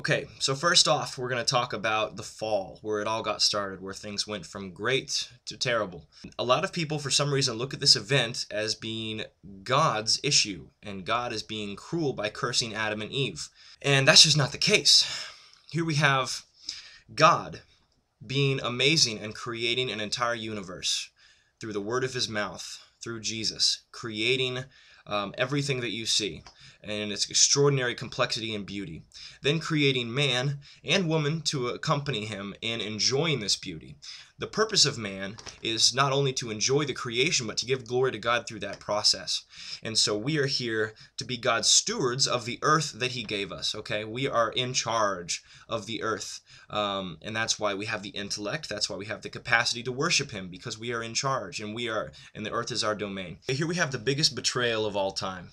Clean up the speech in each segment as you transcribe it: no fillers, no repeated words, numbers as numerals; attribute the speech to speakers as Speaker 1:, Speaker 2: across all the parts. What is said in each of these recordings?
Speaker 1: Okay, so first off, we're going to talk about the fall, where it all got started, where things went from great to terrible. A lot of people, for some reason, look at this event as being God's issue, and God is being cruel by cursing Adam and Eve. And that's just not the case. Here we have God being amazing and creating an entire universe through the word of his mouth, through Jesus, creating everything that you see and its extraordinary complexity and beauty, then creating man and woman to accompany him in enjoying this beauty. The purpose of man is not only to enjoy the creation, but to give glory to God through that process. And so we are here to be God's stewards of the earth that he gave us, okay? We are in charge of the earth, and that's why we have the intellect, that's why we have the capacity to worship him, because we are in charge, and the earth is our domain. Here we have the biggest betrayal of all time,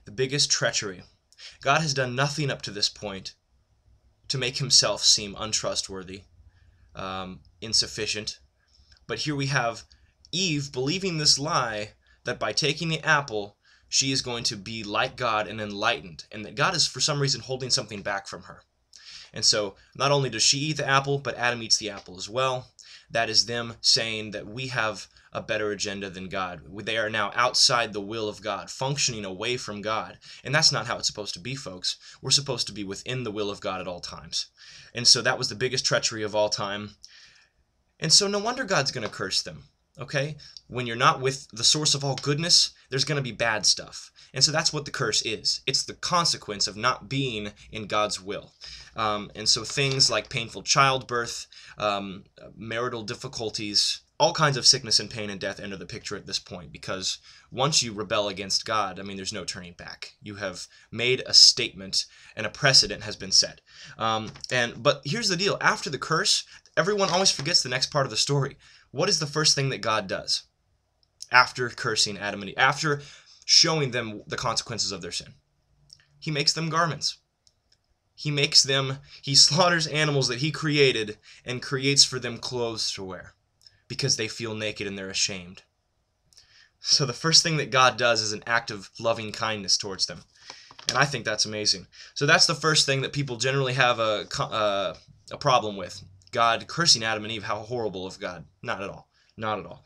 Speaker 1: the biggest treachery. God has done nothing up to this point to make himself seem untrustworthy, insufficient. But here we have Eve believing this lie that by taking the apple, she is going to be like God and enlightened, and that God is for some reason holding something back from her. And so not only does she eat the apple, but Adam eats the apple as well. That is them saying that we have a better agenda than God. They are now outside the will of God, functioning away from God. And that's not how it's supposed to be, folks. We're supposed to be within the will of God at all times. And so that was the biggest treachery of all time. And so no wonder God's going to curse them, okay? When you're not with the source of all goodness, there's going to be bad stuff. And so that's what the curse is. It's the consequence of not being in God's will. And so things like painful childbirth, marital difficulties, all kinds of sickness and pain and death enter the picture at this point, because once you rebel against God, I mean, there's no turning back. You have made a statement, and a precedent has been set. But here's the deal. After the curse, everyone always forgets the next part of the story. What is the first thing that God does after cursing Adam and Eve, after showing them the consequences of their sin? He makes them garments. He slaughters animals that he created and creates for them clothes to wear, because they feel naked and they're ashamed. So the first thing that God does is an act of loving kindness towards them. And I think that's amazing. So that's the first thing that people generally have a problem with. God cursing Adam and Eve. How horrible of God. Not at all. Not at all.